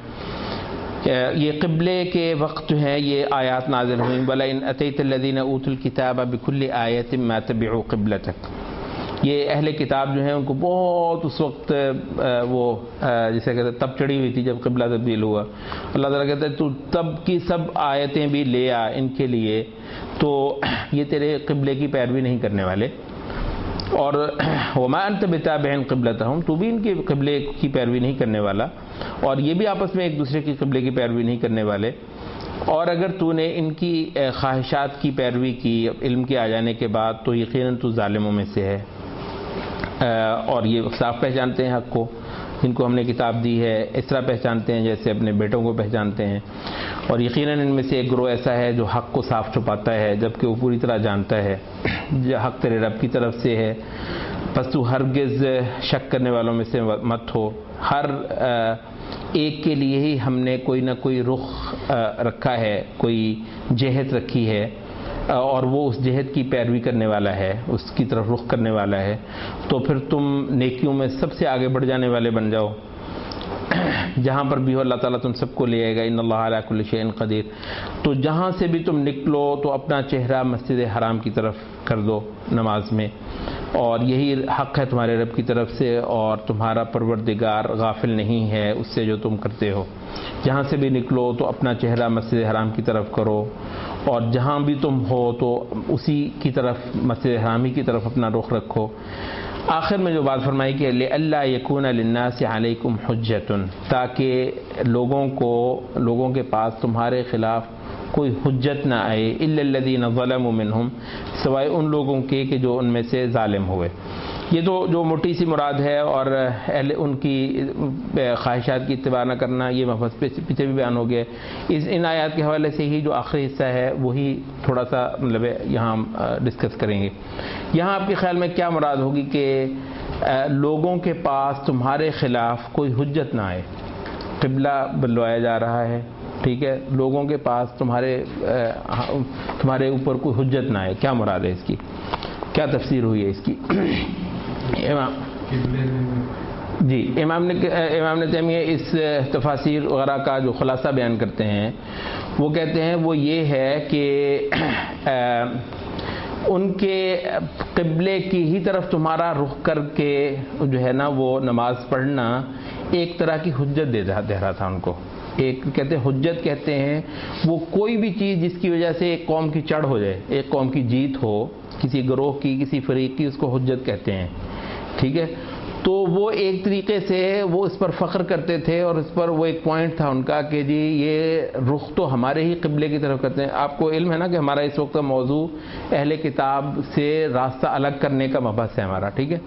یہ قبلے کے وقت جو ہے یہ آیات نازل ہوئیں، وَلَئِنْ أَتَيْتَ الَّذِينَ أُوتُوا الْكِتَابَ بِكُلِّ آيَةٍ مَا تَبِعُوا قِبْلَتَكَ، یہ اہل کتاب جو ہیں ان کو بہت اس وقت وہ جسے کہتے ہیں تب چڑھی ہوئی تھی جب قبلہ تبدیل ہوا۔ اللہ تعالیٰ کہتا ہے تو تب کی سب آیتیں بھی لے آ ان کے لیے، تو یہ تیرے قبلے کی پیروی نہیں کرنے والے، اور وما انت بتابع قبلتہم، تو بھی ان کے قبلے کی پیروی نہیں کرنے والا، اور یہ بھی آپس میں ایک دوسرے کی قبلے کی پیروی نہیں کرنے والے، اور اگر تو نے ان کی خواہشات کی پیروی کی علم کے آ جانے کے بعد تو یقیناً تو ظالموں میں سے ہے۔ اور یہ صاف پہچانتے ہیں حق کو، جن کو ہم نے کتاب دی ہے اس طرح پہچانتے ہیں جیسے اپنے بیٹوں کو پہچانتے ہیں، اور یقیناً ان میں سے ایک گروہ ایسا ہے جو حق کو صاف چھپاتا ہے جبکہ وہ پوری طرح جانتا ہے جو حق تیرے رب کی طرف سے ہے، پس تو ہرگز شک کرنے والوں میں سے مت ہو۔ ہر ایک کے لیے ہی ہم نے کوئی نہ کوئی رخ رکھا ہے، کوئی جہت رکھی ہے، اور وہ اس جہت کی پیروی کرنے والا ہے، اس کی طرف رخ کرنے والا ہے، تو پھر تم نیکیوں میں سب سے آگے بڑھ جانے والے بن جاؤ، جہاں پر بھی ہو اللہ تعالیٰ تم سب کو لے آئے گا، ان اللہ علی کل شیء قدیر۔ تو جہاں سے بھی تم نکلو تو اپنا چہرہ مسجد حرام کی طرف کر دو نماز میں، اور یہی حق ہے تمہارے رب کی طرف سے، اور تمہارا پروردگار غافل نہیں ہے اس سے جو تم کرتے ہو۔ جہاں سے بھی نکلو تو اپنا چہرہ مسجد حرام کی طرف کرو، اور جہاں بھی تم ہو تو اسی کی طرف مسجد حرام ہی کی طرف اپنا رخ رکھو۔ آخر میں جو بات فرمائی کہ لِأَلَّا يَكُونَ لِلنَّاسِ عَلَيْكُمْ حُجَّةٌ، تاکہ لوگوں کے پاس تمہارے خلاف کوئی حجت نہ آئے، إِلَّا الَّذِينَ ظَلَمُوا مِنْهُمْ، سوائے ان لوگوں کے کہ جو ان میں سے ظالم ہوئے۔ یہ تو جو موٹی سی مراد ہے، اور ان کی خواہشات کی اتباع نہ کرنا یہ مفہوم پیچھے بھی بیان ہو گیا۔ ان آیات کے حوالے سے ہی جو آخری حصہ ہے وہی تھوڑا سا مطلب یہاں ڈسکس کریں گے۔ یہاں آپ کے خیال میں کیا مراد ہوگی کہ لوگوں کے پاس تمہارے خلاف کوئی حجت نہ آئے؟ قبلہ بدلوایا جا رہا ہے، ٹھیک ہے، لوگوں کے پاس تمہارے اوپر کوئی حجت نہ آئے، کیا مراد ہے اس کی، کیا تفسیر ہوئی ہے اس کی؟ امام نے تیمیہ اس تفاسیر وغیرہ کا جو خلاصہ بیان کرتے ہیں وہ کہتے ہیں وہ یہ ہے کہ ان کے قبلے کی ہی طرف تمہارا رخ کر کے جو ہے نا وہ نماز پڑھنا ایک طرح کی حجت دے رہا تھا ان کو۔ ایک کہتے ہیں حجت کہتے ہیں وہ کوئی بھی چیز جس کی وجہ سے ایک قوم کی چڑھ ہو جائے، ایک قوم کی جیت ہو، کسی گروہ کی، کسی فریق کی، اس کو حجت کہتے ہیں، ٹھیک ہے۔ تو وہ ایک طریقے سے وہ اس پر فخر کرتے تھے، اور اس پر وہ ایک پوائنٹ تھا ان کا کہ جی یہ رخ تو ہمارے ہی قبلے کی طرف کرتے ہیں۔ آپ کو علم ہے نا کہ ہمارا اس وقت کا موضوع اہل کتاب سے راستہ الگ کرنے کا مبحث ہے ہمارا، ٹھیک ہے؟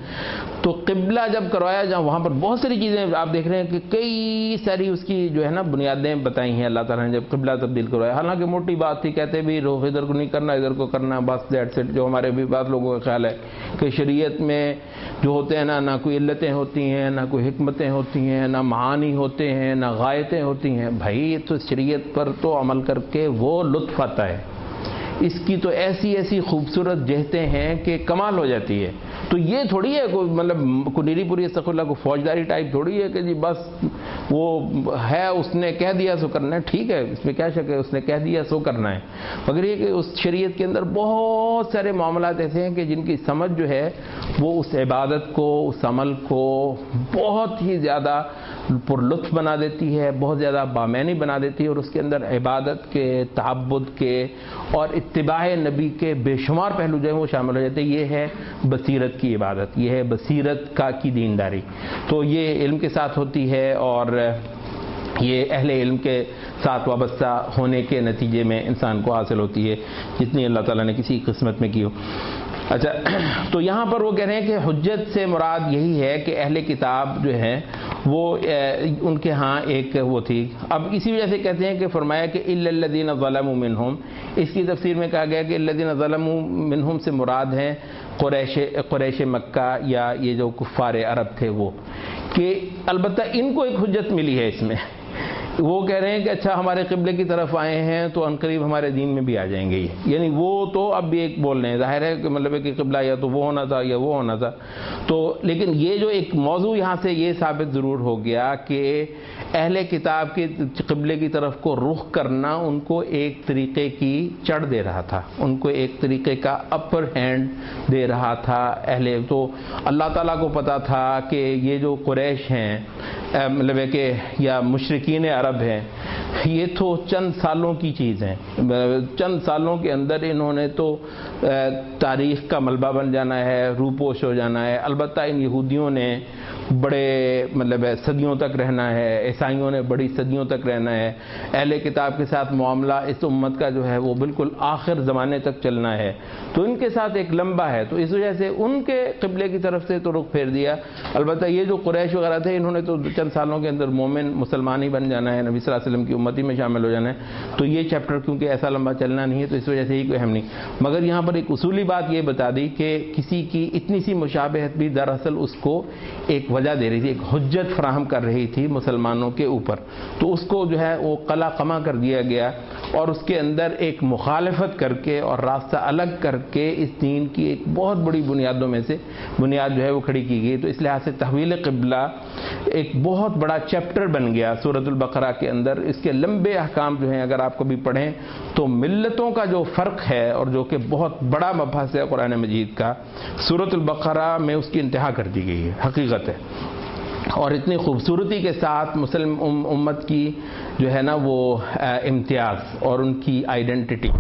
تو قبلہ جب کروایا جہاں وہاں پر بہت ساری چیزیں آپ دیکھ رہے ہیں کہ کئی ساری اس کی جو ہے نا بنیادیں بتائی ہیں اللہ تعالیٰ نے جب قبلہ تبدیل کروایا۔ حالانکہ موٹی بات تھی، کہتے بھی رخ ادھر کو نہیں کرنا ادھر کو کرنا، بس دیٹس اٹ، جو ہمارے بھی بعض لوگوں کا خیال ہے کہ شریعت میں جو ہوتے ہیں نہ کوئی علتیں ہوتی ہیں، نہ کوئی حکمتیں ہوتی ہیں، نہ معانی ہوتے ہیں، نہ غایتیں ہوتی ہیں۔ بھائی تو شریعت پر تو عمل کر کے وہ لطف آتا ہے، اس کی تو ایسی ایسی خوبصورت جہتیں ہیں کہ کمال ہو جاتی ہے۔ تو یہ تھوڑی ہے کوئی مطلب کوئی نیری پوری استغفر اللہ کو فوجداری ٹائپ تھوڑی ہے کہ جی بس وہ ہے اس نے کہہ دیا سو کرنا ہے، ٹھیک ہے اس میں کیا شک ہے، اس نے کہہ دیا سو کرنا ہے، مگر یہ کہ اس شریعت کے اندر بہت سارے معاملات ایسے ہیں کہ جن کی سمجھ جو ہے وہ اس عبادت کو، اس عمل کو بہت ہی زیادہ پر لطف بنا دیتی ہے، بہت زیادہ بامعنی بنا دیتی ہے، اور اس کے اندر عبادت کے، تعبد کے اور اتباع نبی کے بے شمار پہلو جو ہیں وہ شامل ہو جاتے ہیں۔ یہ ہے بصیرت کی عبادت، یہ ہے بصیرت کی دینداری۔ تو یہ علم کے ساتھ ہوتی ہے، اور یہ اہل علم کے ساتھ وابستہ ہونے کے نتیجے میں انسان کو حاصل ہوتی ہے، جتنی اللہ تعالیٰ نے کسی قسمت میں کی ہو۔ اچھا، تو یہاں پر وہ کہہ رہے ہیں کہ حجت سے مراد یہی ہے کہ اہل کتاب جو ہیں وہ ان کے ہاں ایک وہ تھی۔ اب اسی وجہ سے کہتے ہیں کہ فرمایا کہ الا الذین ظلموا منہم، اس کی تفسیر میں کہا گیا کہ الذین ظلموا منہم سے مراد ہیں قریش مکہ یا یہ جو کفار عرب تھے وہ، کہ البتہ ان کو ایک حجت ملی ہے اس میں۔ وہ کہہ رہے ہیں کہ اچھا ہمارے قبلے کی طرف آئے ہیں تو عنقریب ہمارے دین میں بھی آ جائیں گے یہ، یعنی وہ تو اب بھی ایک بول رہے ہیں، ظاہر ہے کہ مطلب ہے کہ قبلہ یا تو وہ ہونا تھا یا وہ ہونا تھا۔ تو لیکن یہ جو ایک موضوع یہاں سے یہ ثابت ضرور ہو گیا کہ اہل کتاب کے قبلے کی طرف کو رخ کرنا ان کو ایک طریقے کی چڑھ دے رہا تھا، ان کو ایک طریقے کا اپر ہینڈ دے رہا تھا۔ تو اللہ تعالیٰ کو پتا تھا کہ یہ جو قریش ہیں مطلب ہے کہ یا مشرکین عرب ہیں، یہ تو چند سالوں کی چیز ہیں، چند سالوں کے اندر انہوں نے تو تاریخ کا ملبہ بن جانا ہے، روپوش ہو جانا ہے۔ البتہ ان یہودیوں نے بڑے مطلب صدیوں تک رہنا ہے، عیسائیوں نے بڑی صدیوں تک رہنا ہے، اہل کتاب کے ساتھ معاملہ اس امت کا جو ہے وہ بالکل آخر زمانے تک چلنا ہے، تو ان کے ساتھ ایک لمبا ہے، تو اس وجہ سے ان کے قبلے کی طرف سے تو رخ پھیر دیا۔ البتہ یہ جو قریش وغیرہ تھے انہوں نے تو چند سالوں کے اندر مومن مسلمان ہی بن جانا ہے، نبی صلی اللہ علیہ وسلم کی امتی میں شامل ہو جانا ہے، تو یہ چیپٹر کیونکہ ایسا لمبا چلنا نہیں ہے تو اس وجہ سے ہی کوئی اہم نہیں۔ مگر یہاں پر ایک اصولی بات یہ بتا دی کہ کسی کی اتنی سی مشابہت بھی دراصل اس کو ایک وجہ دے رہی تھی، ایک حجت فراہم کر رہی تھی مسلمانوں کے اوپر، تو اس کو جو ہے وہ قلع قمع کر دیا گیا، اور اس کے اندر ایک مخالفت کر کے اور راستہ الگ کر کے اس دین کی ایک بہت بڑی بنیادوں میں سے بنیاد جو ہے وہ کھڑی کی گئی۔ تو اس لحاظ سے تحویل قبلہ ایک بہت بڑا چیپٹر بن گیا سورۃ البقرہ کے اندر۔ اس کے لمبے احکام جو ہیں اگر آپ کبھی پڑھیں تو ملتوں کا جو فرق ہے اور جو کہ بہت بڑا مبحث ہے قرآن مجید کا، سورۃ البقرہ میں اس کی انتہا کر دی گئی ہے، حقیقت ہے، اور اتنی خوبصورتی کے ساتھ مسلم امت کی جو ہے نا وہ امتیاز اور ان کی آئیڈینٹی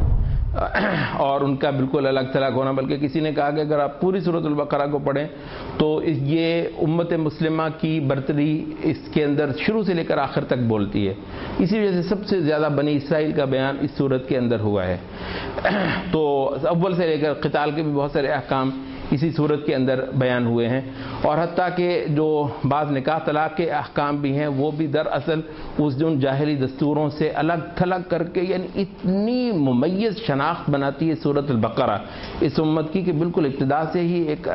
اور ان کا بالکل الگ تھلگ ہونا، بلکہ کسی نے کہا کہ اگر آپ پوری سورۃ البقرہ کو پڑھیں تو یہ امت مسلمہ کی برتری اس کے اندر شروع سے لے کر آخر تک بولتی ہے، اسی وجہ سے سب سے زیادہ بنی اسرائیل کا بیان اس سورت کے اندر ہوا ہے۔ تو اول سے لے کر قتال کے بھی بہت سارے احکام اسی صورت کے اندر بیان ہوئے ہیں، اور حتیٰ کہ جو بعض نکاح طلاق کے احکام بھی ہیں وہ بھی دراصل اس جن جاہلی دستوروں سے الگ تھلگ کر کے، یعنی اتنی ممیز شناخت بناتی ہے سورۃ البقرہ اس امت کی کہ بالکل ابتدا سے ہی ایک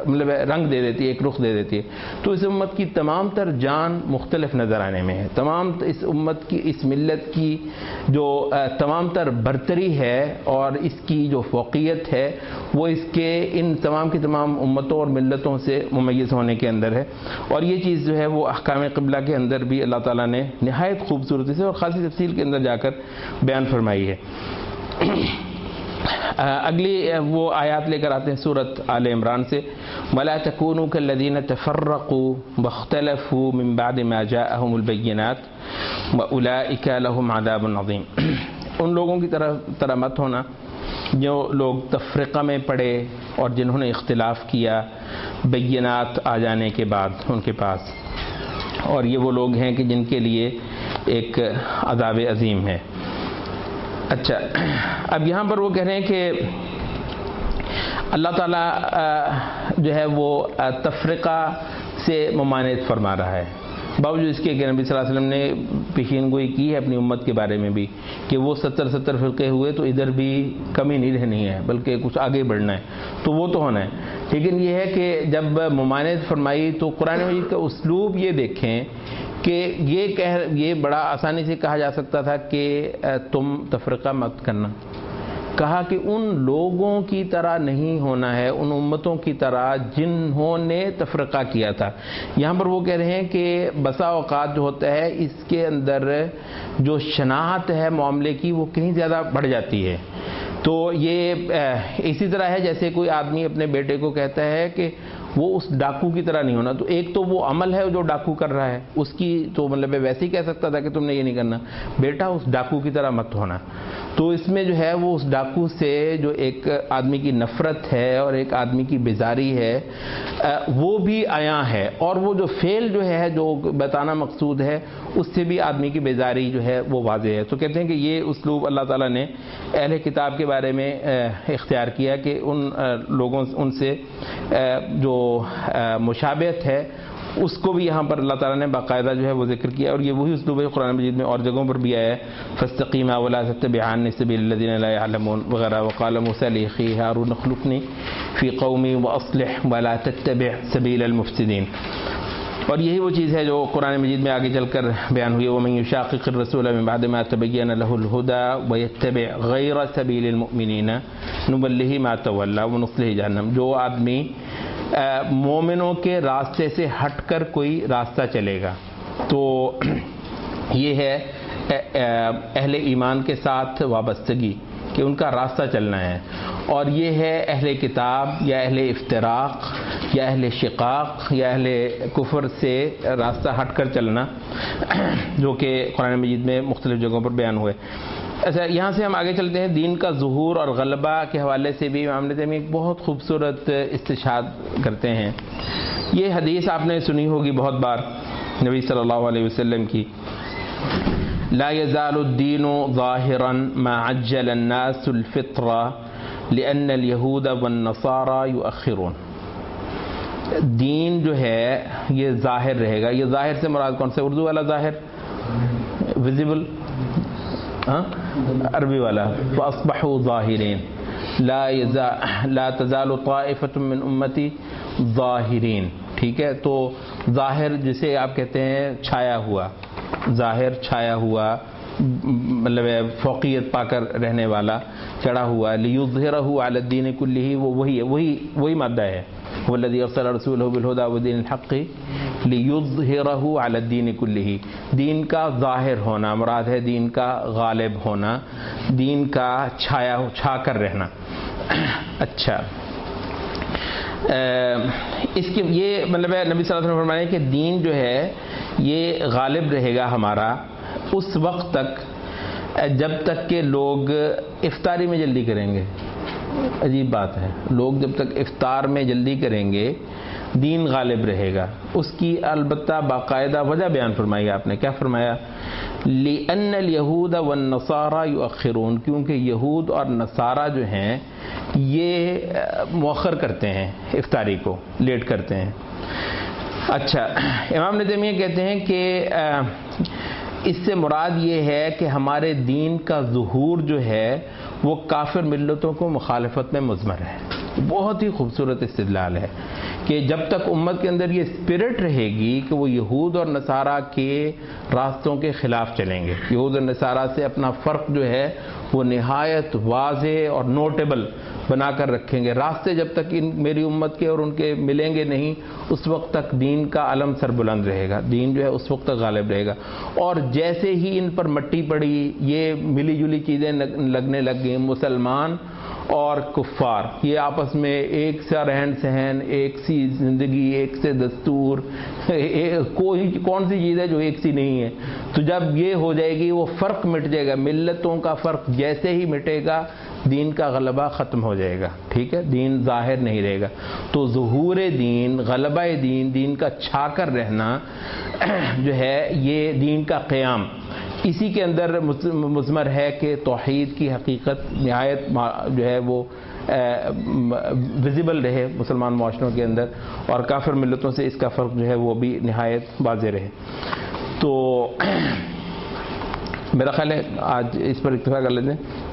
مطلب رنگ دے دیتی ہے، ایک رخ دے دیتی ہے۔ تو اس امت کی تمام تر جان مختلف نظر آنے میں ہے، تمام اس امت کی، اس ملت کی جو تمام تر برتری ہے اور اس کی جو فوقیت ہے وہ اس کے ان تمام کی تمام امتوں اور ملتوں سے ممیز ہونے کے اندر ہے، اور یہ چیز جو ہے وہ احکام قبلہ کے اندر بھی اللہ تعالیٰ نے نہایت خوبصورتی سے اور خاصی تفصیل کے اندر جا کر بیان فرمائی ہے۔ اگلی وہ آیات لے کر آتے ہیں سورۃ آل عمران سے، وَلَا تَكُونُوا كَالَّذِينَ تَفَرَّقُوا وَاخْتَلَفُوا مِن بَعْدِ مَا جَاءَهُمُ الْبَيِّنَاتُ وَأُولَئِكَ لَهُمْ عَذَابٌ عَظِيمٌ۔ ان لوگوں کی طرح مت ہونا جو لوگ تفرقہ میں پڑے اور جنہوں نے اختلاف کیا بینات آ جانے کے بعد ان کے پاس، اور یہ وہ لوگ ہیں کہ جن کے لیے ایک عذاب عظیم ہے۔ اچھا، اب یہاں پر وہ کہہ رہے ہیں کہ اللہ تعالیٰ جو ہے وہ تفرقہ سے ممانعت فرما رہا ہے، باوجود اس کے کہ نبی صلی اللہ علیہ وسلم نے پیشین گوئی کی ہے اپنی امت کے بارے میں بھی کہ وہ 70 فرقے ہوئے تو ادھر بھی کمی نہیں رہنی ہے بلکہ کچھ آگے بڑھنا ہے، تو وہ تو ہونا ہے۔ لیکن یہ ہے کہ جب ممانعت فرمائی تو قرآن مجید کا اسلوب یہ دیکھیں کہ یہ بڑا آسانی سے کہا جا سکتا تھا کہ تم تفرقہ مت کرنا، کہا کہ ان لوگوں کی طرح نہیں ہونا ہے، ان امتوں کی طرح جنہوں نے تفرقہ کیا تھا۔ یہاں پر وہ کہہ رہے ہیں کہ بسا اوقات جو ہوتا ہے اس کے اندر جو شناخت ہے معاملے کی وہ کہیں زیادہ بڑھ جاتی ہے۔ تو یہ اسی طرح ہے جیسے کوئی آدمی اپنے بیٹے کو کہتا ہے کہ وہ اس ڈاکو کی طرح نہیں ہونا، تو ایک تو وہ عمل ہے جو ڈاکو کر رہا ہے، اس کی تو مطلب ویسے ہی کہہ سکتا تھا کہ تم نے یہ نہیں کرنا، بیٹا اس ڈاکو کی طرح مت ہونا۔ تو اس میں جو ہے وہ اس ڈاکو سے جو ایک آدمی کی نفرت ہے اور ایک آدمی کی بیزاری ہے وہ بھی عیاں ہے، اور وہ جو فعل جو ہے جو بتانا مقصود ہے اس سے بھی آدمی کی بیزاری جو ہے وہ واضح ہے۔ تو کہتے ہیں کہ یہ اسلوب اللہ تعالیٰ نے اہل کتاب کے بارے میں اختیار کیا کہ ان لوگوں ان سے جو مشابہت ہے اس کو بھی یہاں پر اللہ تعالیٰ نے باقاعدہ جو ہے وہ ذکر کیا، اور یہ وہی اسلوب ہے قرآن مجید میں اور جگہوں پر بھی آیا ہے، فاستقیما ولا تتبعان سبیل الذین لا یعلمون وغیرہ، وقال موسیٰ لاخیہ ہارون اخلفنی فی قومی واصلح ولا تتبع سبیل المفسدین۔ اور یہی وہ چیز ہے جو قرآن مجید میں آگے چل کر بیان ہوئی ہے، وَمَن يُشَاقِقِ الرَّسُولَ مِن بَعْدِ مَا تَبَيَّنَ لَهُ الْهُدَى وَيَتَّبِعْ غَيْرَ سَبِيلِ الْمُؤْمِنِينَ نُوَلِّهِ مَا تَوَلَّى وَنُصْلِهِ جَهَنَّمَ۔ جو آدمی مومنوں کے راستے سے ہٹ کر کوئی راستہ چلے گا تو یہ ہے اہل ایمان کے ساتھ وابستگی کہ ان کا راستہ چلنا ہے، اور یہ ہے اہل کتاب یا اہل افتراق یا اہل شقاق یا اہل کفر سے راستہ ہٹ کر چلنا، جو کہ قرآن مجید میں مختلف جگہوں پر بیان ہوئے۔ اچھا، یہاں سے ہم آگے چلتے ہیں دین کا ظہور اور غلبہ کے حوالے سے بھی امام نتیمی ایک بہت خوبصورت استشہاد کرتے ہیں۔ یہ حدیث آپ نے سنی ہوگی بہت بار نبی صلی اللہ علیہ وسلم کی، لا يزال الدین ظاہرا ما عجل الناس الفطرہ لأن اليہود والنصارى یؤخرون۔ دین جو ہے یہ ظاہر رہے گا۔ یہ ظاہر سے مراد کون سے؟ اردو والا ظاہر، ویزیبل، عربی والا فاصبحوا ظاہرین، لا تزال طائفة من امتی ظاہرین، ٹھیک ہے؟ تو ظاہر جسے آپ کہتے ہیں چھایا ہوا، ظاہر چھایا ہوا، مطلب فوقیت پا کر رہنے والا، چڑھا ہوا، لیظہرہ علی الدین کلہ، وہ وہی ہے، وہی مادہ ہے، والذی ارسل رسولہ بالہدی ودین الحق لیظہرہ علی الدین کلہ۔ دین کا ظاہر ہونا مراد ہے دین کا غالب ہونا، دین کا چھا کر رہنا۔ اچھا، اس کے یہ مطلب ہے نبی صلی اللہ علیہ وسلم فرمایا کہ دین جو ہے یہ غالب رہے گا ہمارا اس وقت تک جب تک کہ لوگ افطاری میں جلدی کریں گے۔ عجیب بات ہے، لوگ جب تک افطار میں جلدی کریں گے دین غالب رہے گا۔ اس کی البتہ باقاعدہ وجہ بیان فرمائی آپ نے، کیا فرمایا؟ لِأَنَّ الْيَهُودَ وَالنَّصَارَى يُؤَخِّرُونَ، کیونکہ یہود اور نصارہ جو ہیں یہ مؤخر کرتے ہیں، افطاری کو لیٹ کرتے ہیں۔ اچھا، امام ابن تیمیہ کہتے ہیں کہ اس سے مراد یہ ہے کہ ہمارے دین کا ظہور جو ہے وہ کافر ملتوں کو مخالفت میں مضمر ہے۔ بہت ہی خوبصورت استدلال ہے کہ جب تک امت کے اندر یہ اسپرٹ رہے گی کہ وہ یہود اور نصارہ کے راستوں کے خلاف چلیں گے، یہود اور نصارہ سے اپنا فرق جو ہے وہ نہایت واضح اور نوٹیبل بنا کر رکھیں گے، راستے جب تک میری امت کے اور ان کے ملیں گے نہیں اس وقت تک دین کا علم سر بلند رہے گا، دین جو ہے اس وقت تک غالب رہے گا۔ اور جیسے ہی ان پر مٹی پڑی، یہ ملی جلی چیزیں لگنے لگ گئیں، مسلمان اور کفار یہ آپس میں ایک سا رہن سہن، ایک سی زندگی، ایک سے دستور، کون سی چیز ہے جو ایک سی نہیں ہے؟ تو جب یہ ہو جائے گی وہ فرق مٹ جائے گا، ملتوں کا فرق جیسے ہی مٹے گا دین کا غلبہ ختم ہو جائے گا، ٹھیک ہے، دین ظاہر نہیں رہے گا۔ تو ظہور دین، غلبہ دین، دین کا چھا کر رہنا جو ہے یہ دین کا قیام، اسی کے اندر مضمر ہے کہ توحید کی حقیقت نہایت جو ہے وہ ویزیبل رہے مسلمان معاشروں کے اندر، اور کافر ملتوں سے اس کا فرق جو ہے وہ بھی نہایت واضح رہے۔ تو میرا خیال ہے آج اس پر اکتفا کر لیتے ہیں۔